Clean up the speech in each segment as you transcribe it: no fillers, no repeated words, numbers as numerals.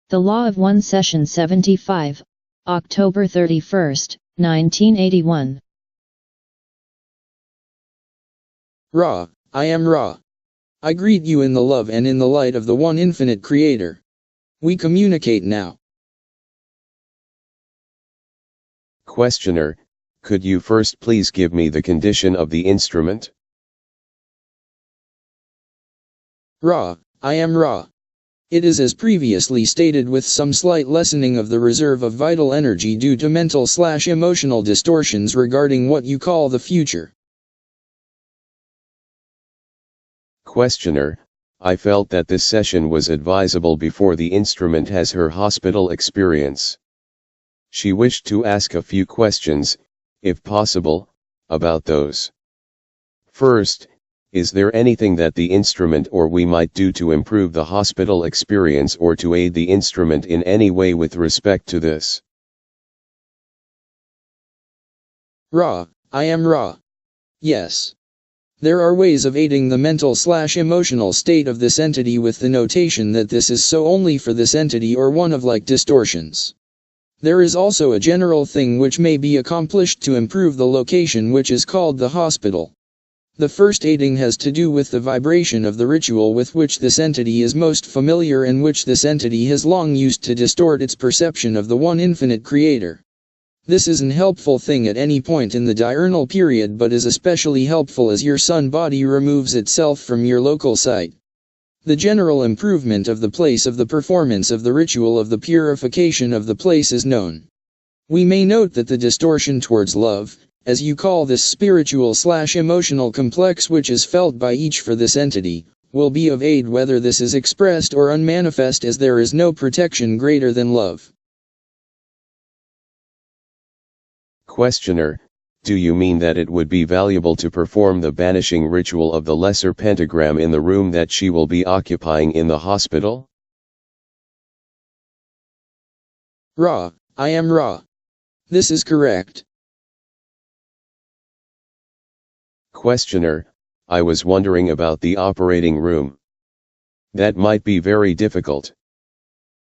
The Law of One Session 75, October 31, 1981. Ra, I am Ra. I greet you in the love and in the light of the one infinite Creator. We communicate now. Questioner, could you first please give me the condition of the instrument? Ra, I am Ra. It is as previously stated, with some slight lessening of the reserve of vital energy due to mental/emotional distortions regarding what you call the future. Questioner, I felt that this session was advisable before the instrument has her hospital experience. She wished to ask a few questions, if possible, about those. First, is there anything that the instrument or we might do to improve the hospital experience or to aid the instrument in any way with respect to this? Ra, I am Ra. Yes. There are ways of aiding the mental/emotional state of this entity with the notation that this is so only for this entity or one of like distortions. There is also a general thing which may be accomplished to improve the location, which is called the hospital. The first aiding has to do with the vibration of the ritual with which this entity is most familiar and which this entity has long used to distort its perception of the one infinite Creator. This is an helpful thing at any point in the diurnal period, but is especially helpful as your sun body removes itself from your local site. The general improvement of the place of the performance of the ritual of the purification of the place is known. We may note that the distortion towards love, as you call this spiritual/emotional complex which is felt by each for this entity, will be of aid whether this is expressed or unmanifest, as there is no protection greater than love. Questioner, do you mean that it would be valuable to perform the banishing ritual of the lesser pentagram in the room that she will be occupying in the hospital? Ra, I am Ra. This is correct. Questioner, I was wondering about the operating room. That might be very difficult.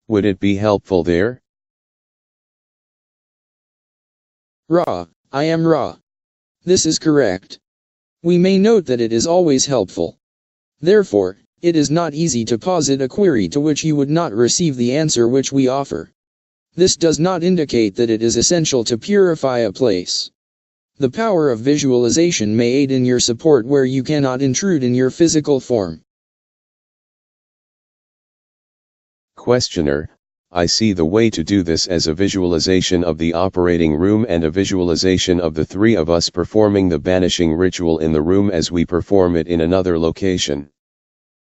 Would it be helpful there? Ra, I am Ra. This is correct. We may note that it is always helpful. Therefore, it is not easy to posit a query to which you would not receive the answer which we offer. This does not indicate that it is essential to purify a place. The power of visualization may aid in your support where you cannot intrude in your physical form. Questioner, I see the way to do this as a visualization of the operating room and a visualization of the three of us performing the banishing ritual in the room as we perform it in another location.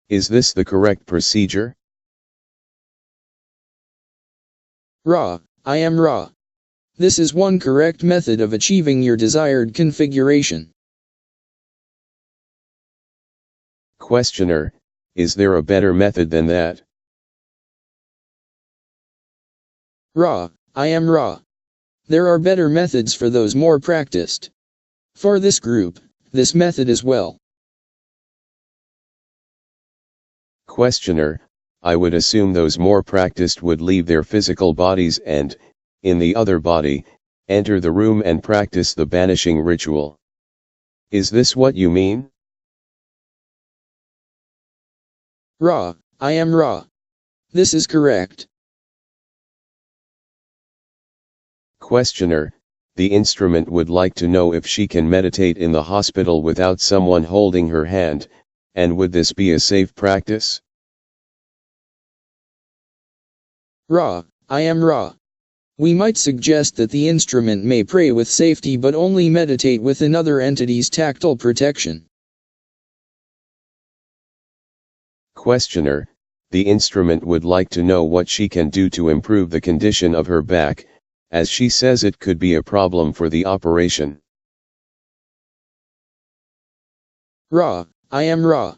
Is this the correct procedure? Ra, I am Ra. This is one correct method of achieving your desired configuration. Questioner, is there a better method than that? Ra, I am Ra. There are better methods for those more practiced. For this group, this method is well. Questioner, I would assume those more practiced would leave their physical bodies and, in the other body, enter the room and practice the banishing ritual. Is this what you mean? Ra, I am Ra. This is correct. Questioner, the instrument would like to know if she can meditate in the hospital without someone holding her hand, and would this be a safe practice? Ra, I am Ra. We might suggest that the instrument may pray with safety but only meditate with another entity's tactile protection. Questioner, the instrument would like to know what she can do to improve the condition of her back, as she says it could be a problem for the operation. Ra, I am Ra.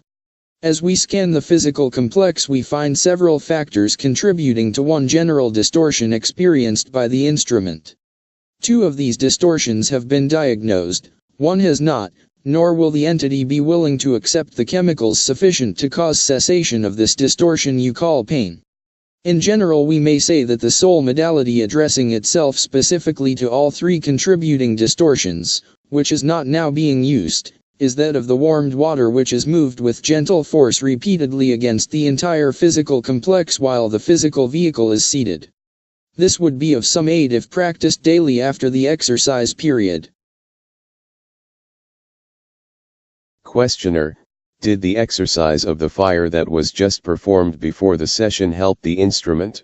As we scan the physical complex, we find several factors contributing to one general distortion experienced by the instrument. Two of these distortions have been diagnosed, one has not, nor will the entity be willing to accept the chemicals sufficient to cause cessation of this distortion you call pain. In general, we may say that the sole modality addressing itself specifically to all three contributing distortions, which is not now being used, is that of the warmed water, which is moved with gentle force repeatedly against the entire physical complex while the physical vehicle is seated. This would be of some aid if practiced daily after the exercise period. Questioner, did the exercise of the fire that was just performed before the session help the instrument?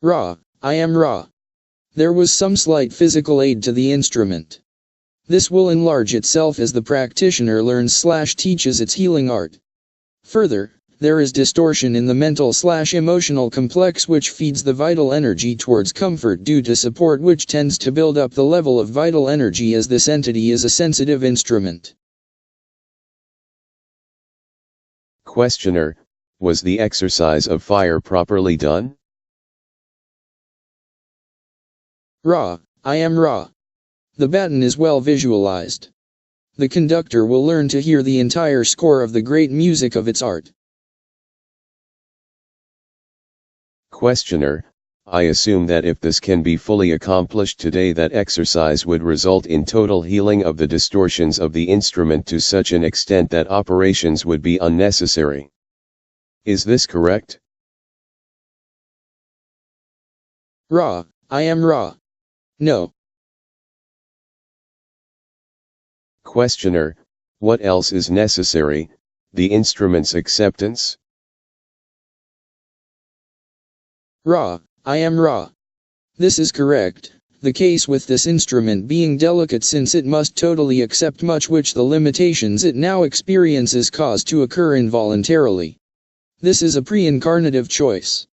Ra, I am Ra. There was some slight physical aid to the instrument. This will enlarge itself as the practitioner learns/teaches its healing art. Further, there is distortion in the mental/emotional complex which feeds the vital energy towards comfort due to support, which tends to build up the level of vital energy as this entity is a sensitive instrument. Questioner, was the exercise of fire properly done? Ra, I am Ra. The baton is well visualized. The conductor will learn to hear the entire score of the great music of its art. Questioner, I assume that if this can be fully accomplished today, that exercise would result in total healing of the distortions of the instrument to such an extent that operations would be unnecessary. Is this correct? Ra, I am Ra. No. Questioner, what else is necessary, the instrument's acceptance? Ra, I am Ra. This is correct, the case with this instrument being delicate, since it must totally accept much which the limitations it now experiences cause to occur involuntarily. This is a pre-incarnative choice.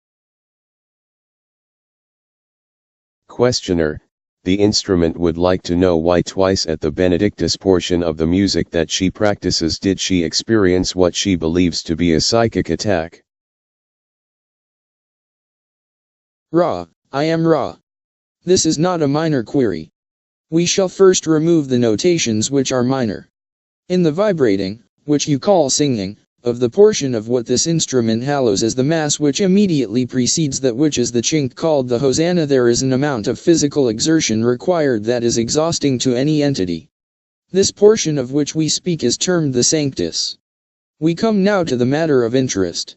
Questioner, the instrument would like to know why twice at the Benedictus portion of the music that she practices did she experience what she believes to be a psychic attack. Ra, I am Ra. This is not a minor query. We shall first remove the notations which are minor. In the vibrating, which you call singing, of the portion of what this instrument hallows as the Mass which immediately precedes that which is the chink called the Hosanna, there is an amount of physical exertion required that is exhausting to any entity. This portion of which we speak is termed the Sanctus. We come now to the matter of interest.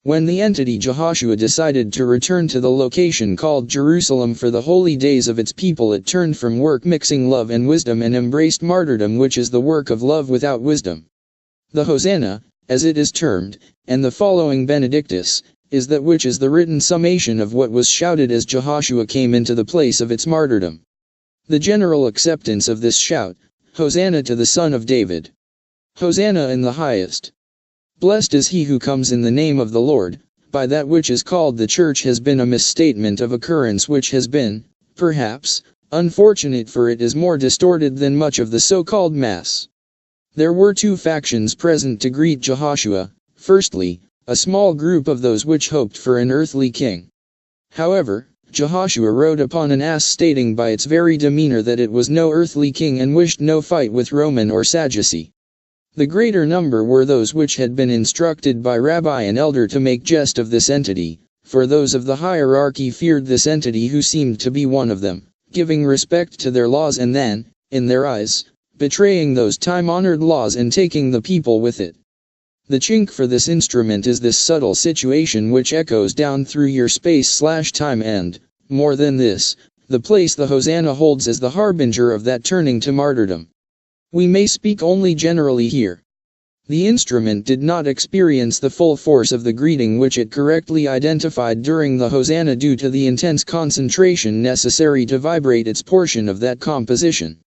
When the entity Jehoshua decided to return to the location called Jerusalem for the holy days of its people, it turned from work mixing love and wisdom and embraced martyrdom, which is the work of love without wisdom. The Hosanna, as it is termed, and the following Benedictus, is that which is the written summation of what was shouted as Jehoshua came into the place of its martyrdom. The general acceptance of this shout, Hosanna to the Son of David. Hosanna in the highest. Blessed is he who comes in the name of the Lord, by that which is called the Church, has been a misstatement of occurrence which has been, perhaps, unfortunate, for it is more distorted than much of the so-called Mass. There were two factions present to greet Jehoshua. Firstly, a small group of those which hoped for an earthly king. However, Jehoshua rode upon an ass, stating by its very demeanor that it was no earthly king and wished no fight with Roman or Sadducee. The greater number were those which had been instructed by rabbi and elder to make jest of this entity, for those of the hierarchy feared this entity, who seemed to be one of them, giving respect to their laws and then, in their eyes, betraying those time-honored laws and taking the people with it. The chink for this instrument is this subtle situation which echoes down through your space/time and, more than this, the place the Hosanna holds as the harbinger of that turning to martyrdom. We may speak only generally here. The instrument did not experience the full force of the greeting which it correctly identified during the Hosanna due to the intense concentration necessary to vibrate its portion of that composition.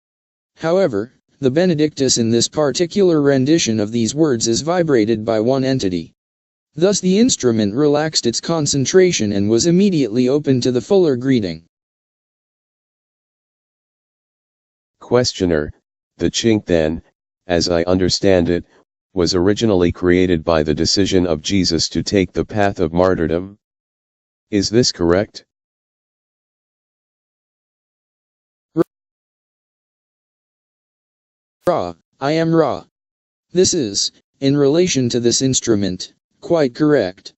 However, the Benedictus in this particular rendition of these words is vibrated by one entity. Thus the instrument relaxed its concentration and was immediately open to the fuller greeting. Questioner, the chink then, as I understand it, was originally created by the decision of Jesus to take the path of martyrdom. Is this correct? Ra, I am Ra. This is, in relation to this instrument, quite correct.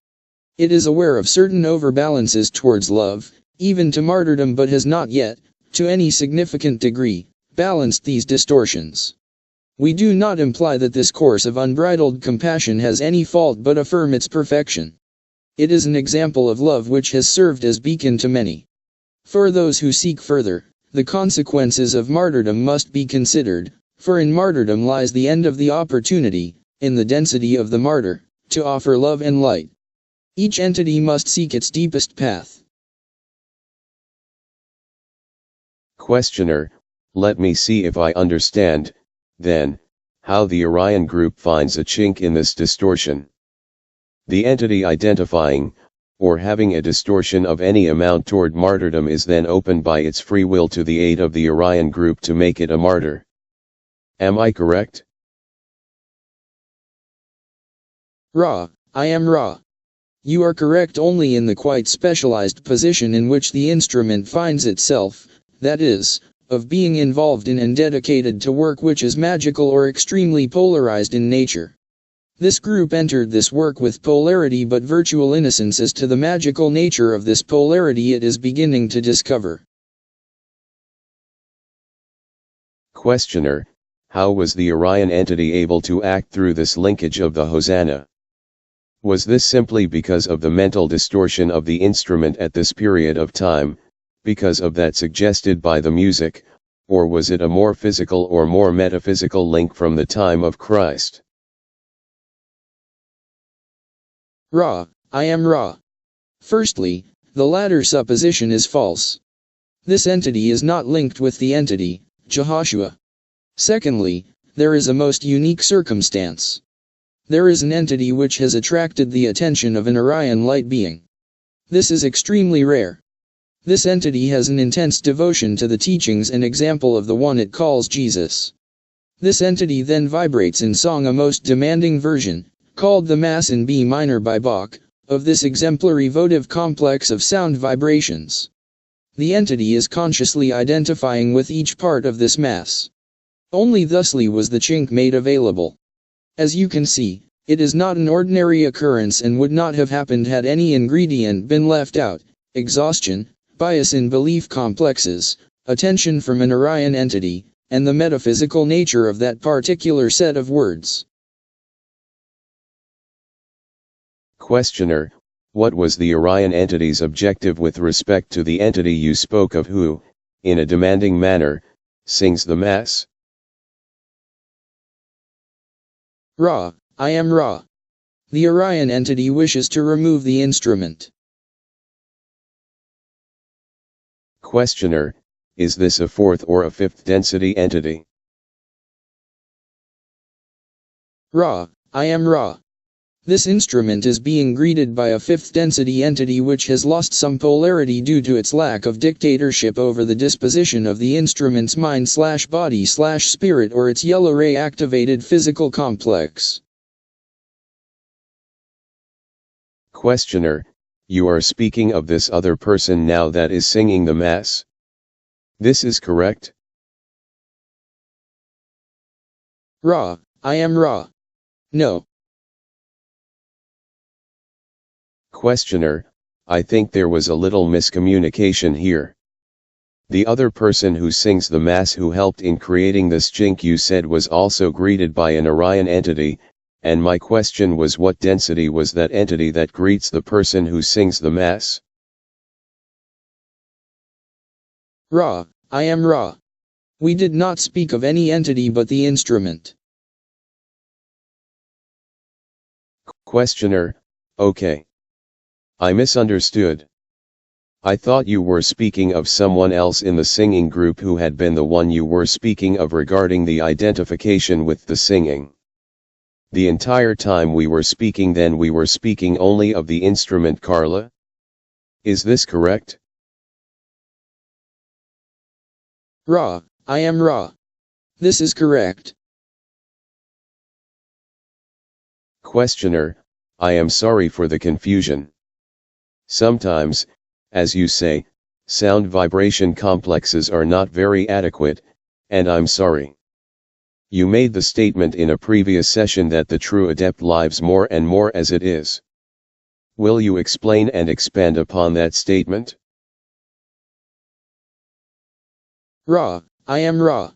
It is aware of certain overbalances towards love, even to martyrdom, but has not yet, to any significant degree, balanced these distortions. We do not imply that this course of unbridled compassion has any fault, but affirm its perfection. It is an example of love which has served as beacon to many. For those who seek further, the consequences of martyrdom must be considered, for in martyrdom lies the end of the opportunity, in the density of the martyr, to offer love and light. Each entity must seek its deepest path. Questioner, let me see if I understand, then, how the Orion group finds a chink in this distortion. The entity identifying, or having a distortion of any amount toward martyrdom is then opened by its free will to the aid of the Orion group to make it a martyr. Am I correct? Ra, I am Ra. You are correct only in the quite specialized position in which the instrument finds itself, that is, of being involved in and dedicated to work which is magical or extremely polarized in nature. This group entered this work with polarity but virtual innocence as to the magical nature of this polarity it is beginning to discover. Questioner, how was the Orion entity able to act through this linkage of the Hosanna? Was this simply because of the mental distortion of the instrument at this period of time, because of that suggested by the music, or was it a more physical or more metaphysical link from the time of Christ? Ra, I am Ra. Firstly, the latter supposition is false. This entity is not linked with the entity, Jehoshua. Secondly, there is a most unique circumstance. There is an entity which has attracted the attention of an Orion light being. This is extremely rare. This entity has an intense devotion to the teachings and example of the one it calls Jesus. This entity then vibrates in song a most demanding version, called the Mass in B minor by Bach, of this exemplary votive complex of sound vibrations. The entity is consciously identifying with each part of this Mass. Only thusly was the chink made available. As you can see, it is not an ordinary occurrence and would not have happened had any ingredient been left out: exhaustion, bias in belief complexes, attention from an Orion entity, and the metaphysical nature of that particular set of words. Questioner, what was the Orion entity's objective with respect to the entity you spoke of who, in a demanding manner, sings the Mass? Ra, I am Ra. The Orion entity wishes to remove the instrument. Questioner, is this a fourth or a fifth density entity? Ra, I am Ra. This instrument is being greeted by a fifth density entity which has lost some polarity due to its lack of dictatorship over the disposition of the instrument's mind/body/spirit or its yellow ray activated physical complex. Questioner, you are speaking of this other person now that is singing the Mass? This is correct? Ra, I am Ra. No. Questioner, I think there was a little miscommunication here. The other person who sings the Mass who helped in creating this chink you said was also greeted by an Orion entity, and my question was what density was that entity that greets the person who sings the Mass? Ra, I am Ra. We did not speak of any entity but the instrument. Questioner, okay. I misunderstood. I thought you were speaking of someone else in the singing group who had been the one you were speaking of regarding the identification with the singing. The entire time we were speaking then we were speaking only of the instrument Carla? Is this correct? Ra, I am Ra. This is correct. Questioner, I am sorry for the confusion. Sometimes, as you say, sound vibration complexes are not very adequate, and I'm sorry. You made the statement in a previous session that the true adept lives more and more as it is. Will you explain and expand upon that statement? Ra, I am Ra.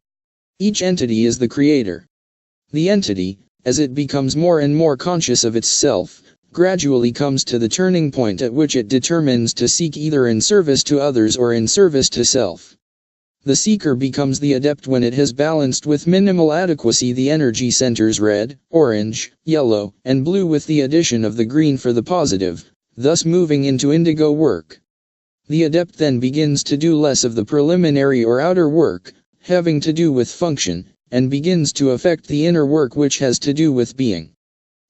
Each entity is the creator. The entity, as it becomes more and more conscious of itself, gradually comes to the turning point at which it determines to seek either in service to others or in service to self. The seeker becomes the adept when it has balanced with minimal adequacy the energy centers red, orange, yellow, and blue with the addition of the green for the positive, thus moving into indigo work. The adept then begins to do less of the preliminary or outer work, having to do with function, and begins to affect the inner work which has to do with being.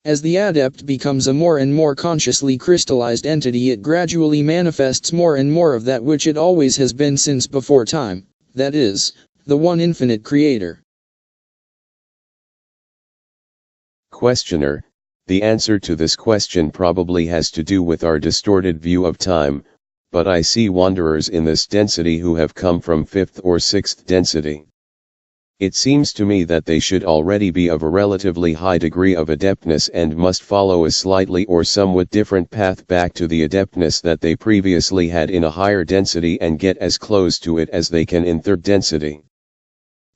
As the adept becomes a more and more consciously crystallized entity, it gradually manifests more and more of that which it always has been since before time, that is, the one infinite creator. Questioner, the answer to this question probably has to do with our distorted view of time, but I see wanderers in this density who have come from fifth or sixth density. It seems to me that they should already be of a relatively high degree of adeptness and must follow a slightly or somewhat different path back to the adeptness that they previously had in a higher density and get as close to it as they can in third density.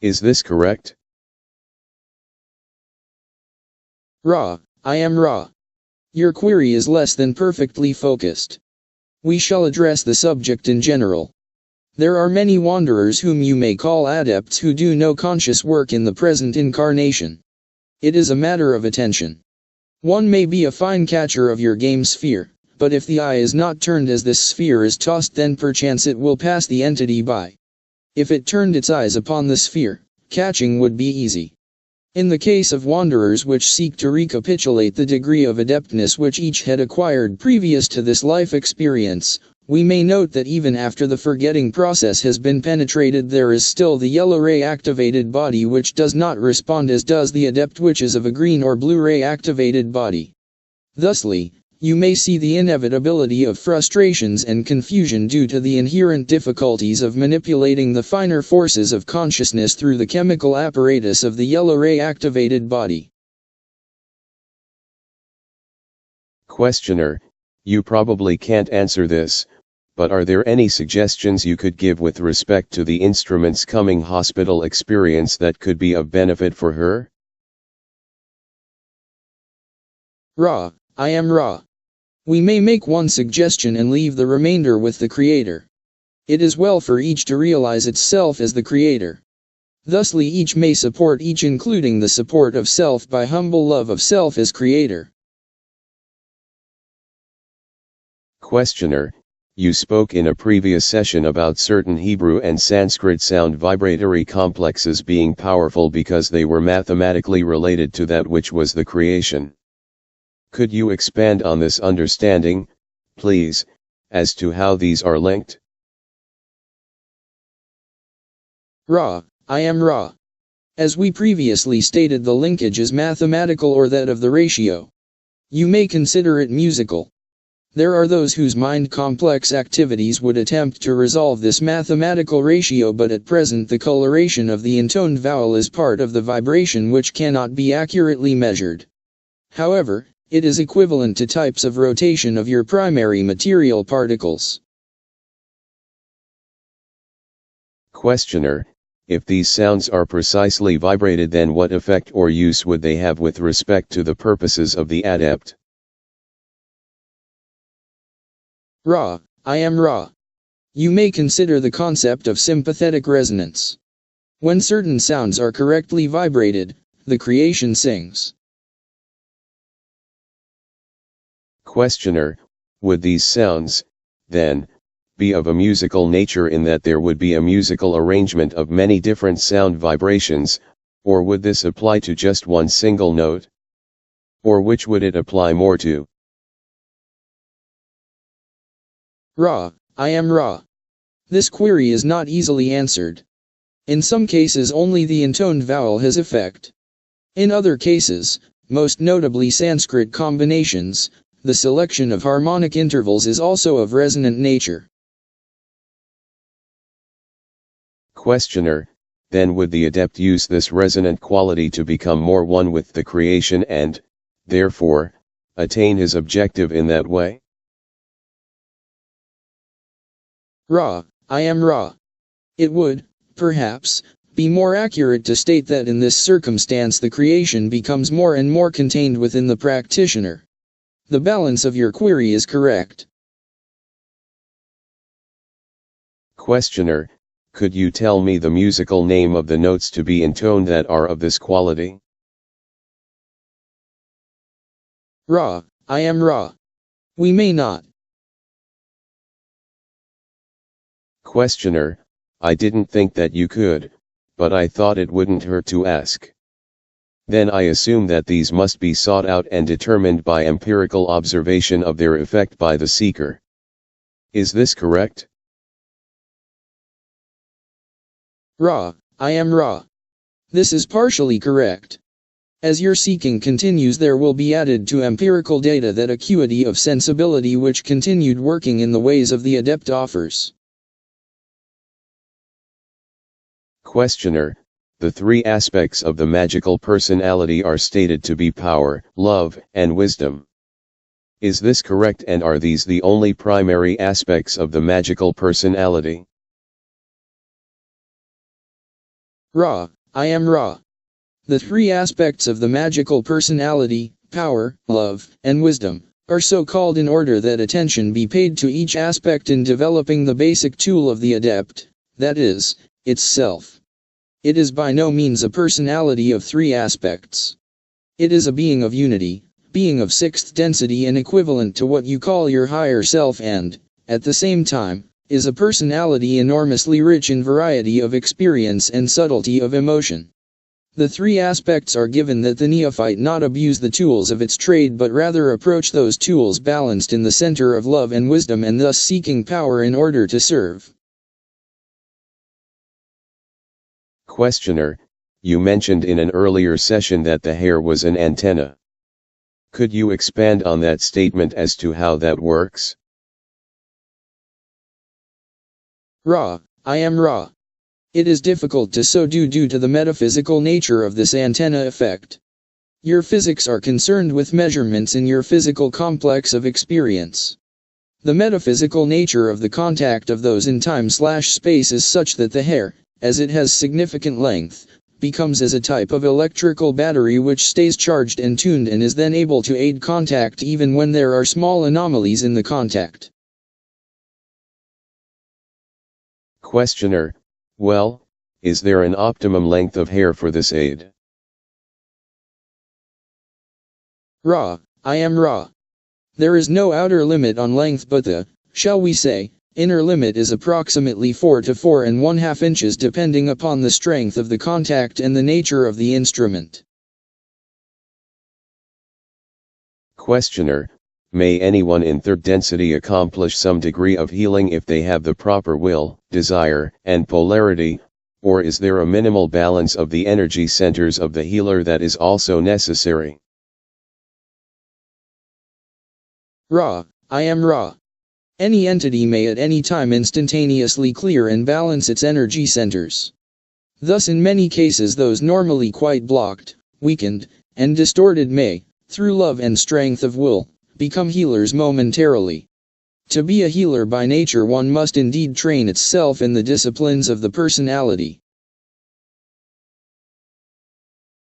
Is this correct? Ra, I am Ra. Your query is less than perfectly focused. We shall address the subject in general. There are many wanderers whom you may call adepts who do no conscious work in the present incarnation. It is a matter of attention. One may be a fine catcher of your game sphere, but if the eye is not turned as this sphere is tossed, then perchance it will pass the entity by. If it turned its eyes upon the sphere, catching would be easy. In the case of wanderers which seek to recapitulate the degree of adeptness which each had acquired previous to this life experience, we may note that even after the forgetting process has been penetrated, there is still the yellow ray activated body which does not respond as does the adept which is of a green or blue ray activated body. Thusly, you may see the inevitability of frustrations and confusion due to the inherent difficulties of manipulating the finer forces of consciousness through the chemical apparatus of the yellow ray activated body. Questioner, you probably can't answer this, but are there any suggestions you could give with respect to the instrument's coming hospital experience that could be of benefit for her? Ra, I am Ra. We may make one suggestion and leave the remainder with the Creator. It is well for each to realize itself as the Creator. Thusly each may support each, including the support of self by humble love of self as Creator. Questioner, you spoke in a previous session about certain Hebrew and Sanskrit sound vibratory complexes being powerful because they were mathematically related to that which was the creation. Could you expand on this understanding, please, as to how these are linked? Ra, I am Ra. As we previously stated, the linkage is mathematical or that of the ratio. You may consider it musical. There are those whose mind complex activities would attempt to resolve this mathematical ratio, but at present the coloration of the intoned vowel is part of the vibration which cannot be accurately measured. However, it is equivalent to types of rotation of your primary material particles. Questioner, if these sounds are precisely vibrated, then what effect or use would they have with respect to the purposes of the adept? Ra, I am Ra. You may consider the concept of sympathetic resonance. When certain sounds are correctly vibrated, the creation sings. Questioner, would these sounds, then, be of a musical nature in that there would be a musical arrangement of many different sound vibrations, or would this apply to just one single note? Or which would it apply more to? Ra, I am Ra. This query is not easily answered. In some cases only the intoned vowel has effect. In other cases, most notably Sanskrit combinations, the selection of harmonic intervals is also of resonant nature. Questioner, then would the adept use this resonant quality to become more one with the creation and, therefore, attain his objective in that way? Ra, I am Ra. It would, perhaps, be more accurate to state that in this circumstance the creation becomes more and more contained within the practitioner. The balance of your query is correct. Questioner, could you tell me the musical name of the notes to be intoned that are of this quality? Ra, I am Ra. We may not. Questioner, I didn't think that you could, but I thought it wouldn't hurt to ask. Then I assume that these must be sought out and determined by empirical observation of their effect by the seeker. Is this correct? Ra, I am Ra. This is partially correct. As your seeking continues, there will be added to empirical data that acuity of sensibility which continued working in the ways of the adept offers. Questioner, the three aspects of the magical personality are stated to be power, love, and wisdom. Is this correct, and are these the only primary aspects of the magical personality? Ra, I am Ra. The three aspects of the magical personality, power, love, and wisdom, are so called in order that attention be paid to each aspect in developing the basic tool of the adept, that is, itself. It is by no means a personality of three aspects. It is a being of unity, being of sixth density and equivalent to what you call your higher self and, at the same time, is a personality enormously rich in variety of experience and subtlety of emotion. The three aspects are given that the neophyte not abuse the tools of its trade but rather approach those tools balanced in the center of love and wisdom and thus seeking power in order to serve. Questioner, you mentioned in an earlier session that the hair was an antenna. Could you expand on that statement as to how that works? Ra, I am Ra. It is difficult to so do due to the metaphysical nature of this antenna effect. Your physics are concerned with measurements in your physical complex of experience. The metaphysical nature of the contact of those in time/space is such that the hair, as it has significant length, becomes as a type of electrical battery which stays charged and tuned and is then able to aid contact even when there are small anomalies in the contact. Questioner, well, is there an optimum length of hair for this aid? Ra, I am Ra. There is no outer limit on length but the, shall we say, inner limit is approximately 4 to 4½ inches depending upon the strength of the contact and the nature of the instrument. Questioner, may anyone in third density accomplish some degree of healing if they have the proper will, desire, and polarity, or is there a minimal balance of the energy centers of the healer that is also necessary? Ra, I am Ra. Any entity may at any time instantaneously clear and balance its energy centers. Thus in many cases those normally quite blocked, weakened, and distorted may, through love and strength of will, become healers momentarily. To be a healer by nature one must indeed train itself in the disciplines of the personality.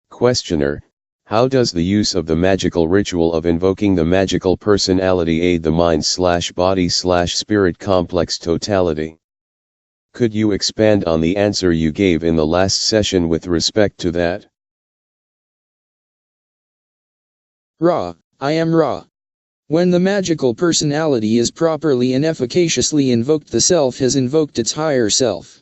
Questioner, how does the use of the magical ritual of invoking the magical personality aid the mind/body/spirit complex totality? Could you expand on the answer you gave in the last session with respect to that? Ra, I am Ra. When the magical personality is properly and efficaciously invoked, the self has invoked its higher self.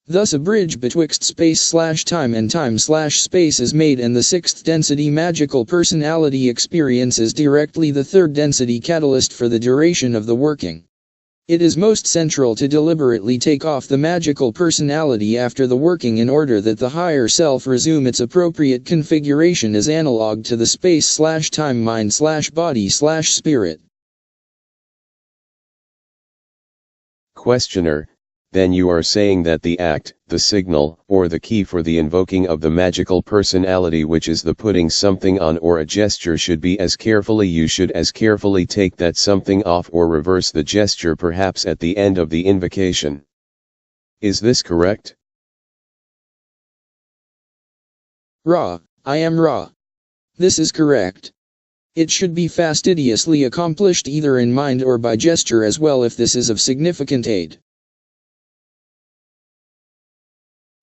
Thus a bridge betwixt space/time and time/space is made and the sixth density magical personality experiences directly the third density catalyst for the duration of the working. It is most central to deliberately take off the magical personality after the working in order that the higher self resume its appropriate configuration as analog to the space/time mind/body/spirit. Questioner, then you are saying that the act, the signal, or the key for the invoking of the magical personality, which is the putting something on or a gesture, should be you should as carefully take that something off or reverse the gesture perhaps at the end of the invocation. Is this correct? Ra, I am Ra. This is correct. It should be fastidiously accomplished either in mind or by gesture as well if this is of significant aid.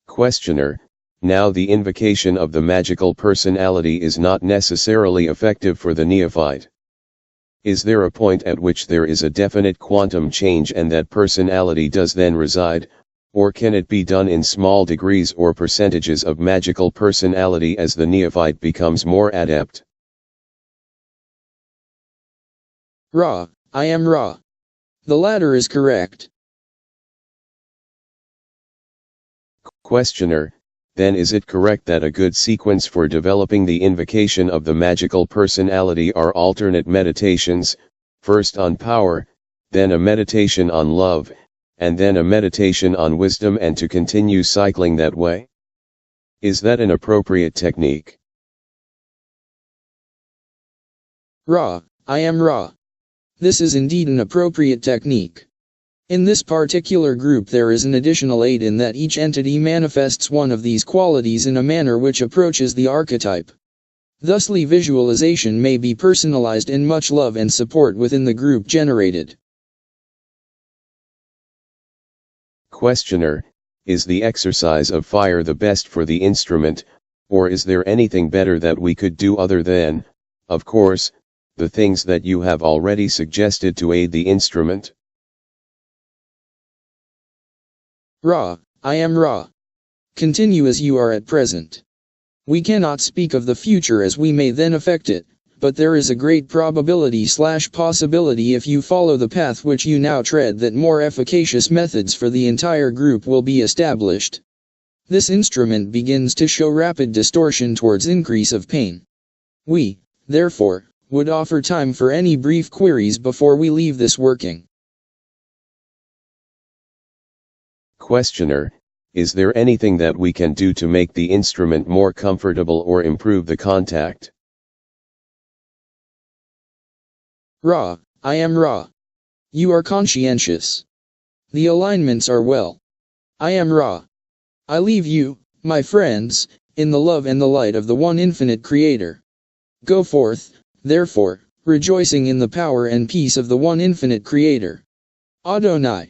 Questioner, now the invocation of the magical personality is not necessarily effective for the neophyte. Is there a point at which there is a definite quantum change and that personality does then reside, or can it be done in small degrees or percentages of magical personality as the neophyte becomes more adept? Ra, I am Ra. The latter is correct. Questioner, then is it correct that a good sequence for developing the invocation of the magical personality are alternate meditations, first on power, then a meditation on love, and then a meditation on wisdom, and to continue cycling that way? Is that an appropriate technique? Ra, I am Ra. This is indeed an appropriate technique. In this particular group there is an additional aid in that each entity manifests one of these qualities in a manner which approaches the archetype. Thusly visualization may be personalized in much love and support within the group generated. Questioner, is the exercise of fire the best for the instrument, or is there anything better that we could do other than, of course, the things that you have already suggested to aid the instrument? Ra, I am Ra. Continue as you are at present. We cannot speak of the future as we may then affect it, but there is a great probability/possibility if you follow the path which you now tread that more efficacious methods for the entire group will be established. This instrument begins to show rapid distortion towards increase of pain. We, therefore, would offer time for any brief queries before we leave this working. Questioner, is there anything that we can do to make the instrument more comfortable or improve the contact? Ra, I am Ra. You are conscientious. The alignments are well. I am Ra. I leave you, my friends, in the love and the light of the one infinite Creator. Go forth, therefore, rejoicing in the power and peace of the one infinite Creator. Adonai.